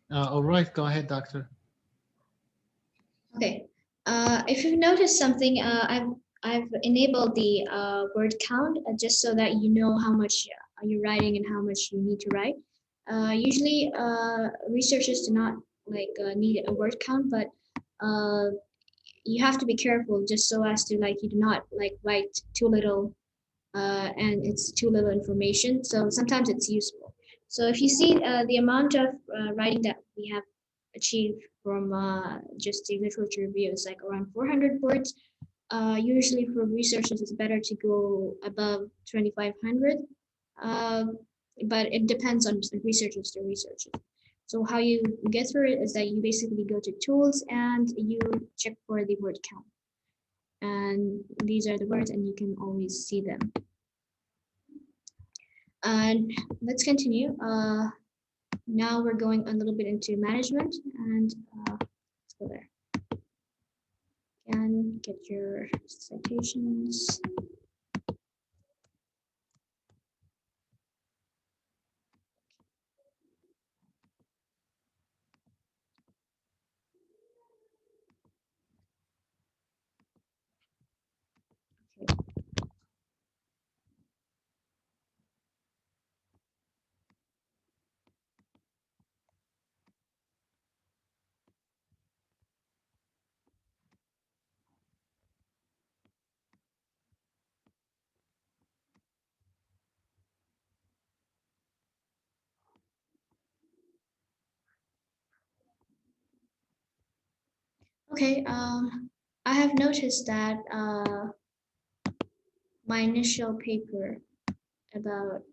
All right, go ahead, doctor. Okay. If you've noticed something, I've enabled the word count just so that you know how much you're writing and how much you need to write. Usually, researchers do not need a word count, but uh, you have to be careful just so as to like you do not like write too little and it's too little information. So sometimes it's useful. So if you see the amount of writing that we have achieved from just the literature review is like around 400 words. Usually for researchers, it's better to go above 2,500. Um, but it depends on researchers to researchers. So how you get through it is that you basically go to tools and you check for the word count. And these are the words and you can always see them. And let's continue. Now we're going a little bit into management and let's go there. And get your citations. Okay, I have noticed that my initial paper about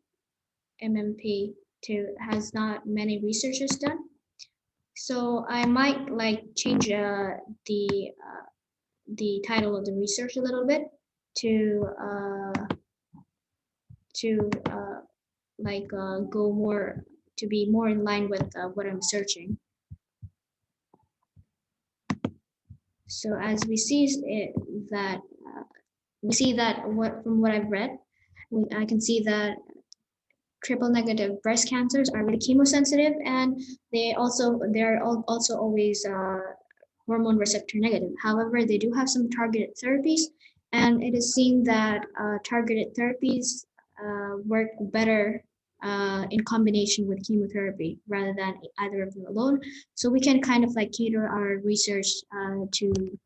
MMP2 has not many researchers done. So I might like change the title of the research a little bit to to go more to be more in line with what I'm searching. So as we see it, that we see that what from what I've read, I can see that triple negative breast cancers are really chemosensitive, and they're also always hormone receptor negative. However, they do have some targeted therapies, and it is seen that targeted therapies work better in combination with chemotherapy rather than either of them alone. So we can kind of like cater our research to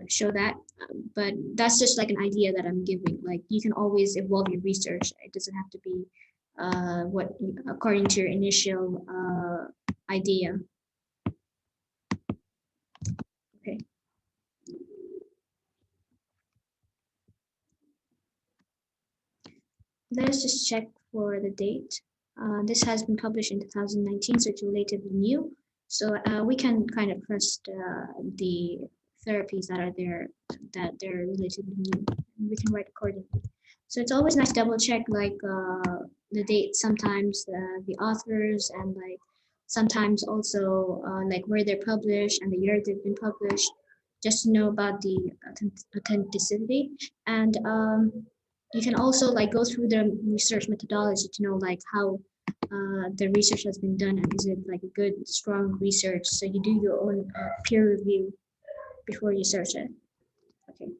show that. But that's just like an idea that I'm giving. Like you can always evolve your research. It doesn't have to be what according to your initial idea. Okay. Let's just check for the date. This has been published in 2019, so it's relatively new. So we can kind of trust the therapies that are there, that they're relatively new. And we can write accordingly. So it's always nice to double check like the date, sometimes the authors, and like sometimes also like where they're published and the year they've been published, just to know about the authenticity. And you can also like go through the research methodology to know like how the research has been done and is it like a good strong research, so you do your own peer review before you search it. Okay.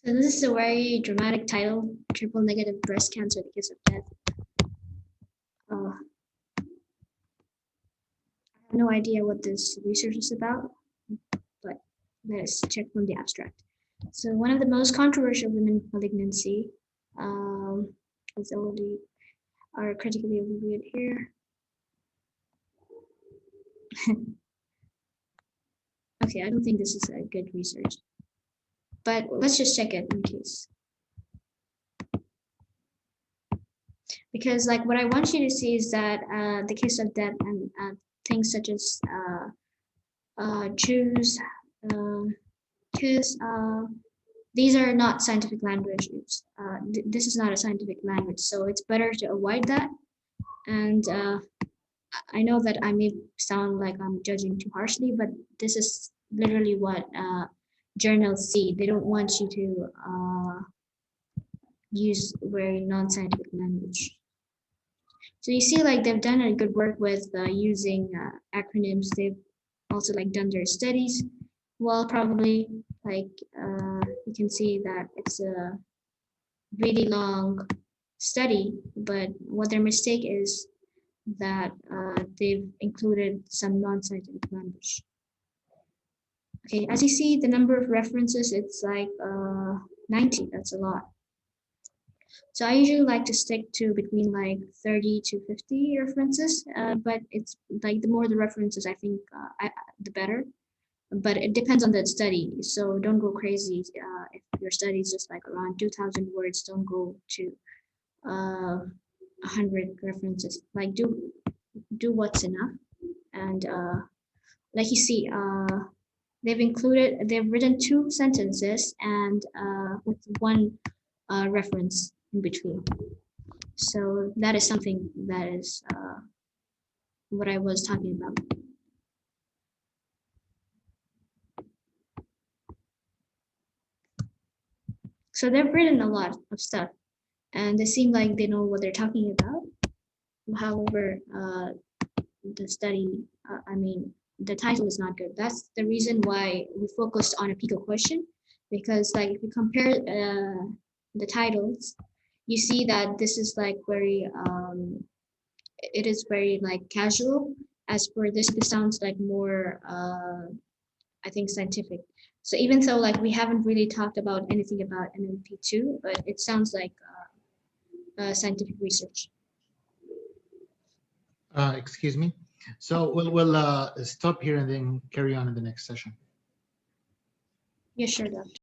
So this is a very dramatic title, triple negative breast cancer, the case of death. I have no idea what this research is about, but let's check from the abstract. So one of the most controversial women malignancy is already are critically reviewed here. Okay, I don't think this is a good research, but let's just check it in case. Because like what I want you to see is that the case of death and things such as Jews, kiss, these are not scientific languages. This is not a scientific language, so it's better to avoid that. And I know that I may sound like I'm judging too harshly, but this is literally what journals see. They don't want you to use very non-scientific language. So you see, like they've done a good work with using acronyms. They've also like done their studies. Well, probably like you can see that it's a really long study, but what their mistake is that they've included some non-scientific language. Okay, as you see, the number of references, it's like 90, that's a lot. So I usually like to stick to between like 30 to 50 references, but it's like the more the references, I think the better. But it depends on the study. So don't go crazy. If your study is just like around 2,000 words, don't go to 100 references. Like do what's enough. And like you see, they've written 2 sentences and with 1 reference in between. So that is something that is what I was talking about. So they've written a lot of stuff and they seem like they know what they're talking about. However, the study, the title is not good. That's the reason why we focused on a Pico question, because like if you compare the titles, you see that this is like very, it is very like casual. As for this sounds like more, I think scientific. So even though like we haven't really talked about anything about NMP2, but it sounds like scientific research. Excuse me. So we'll stop here and then carry on in the next session. Yeah, sure, Doctor.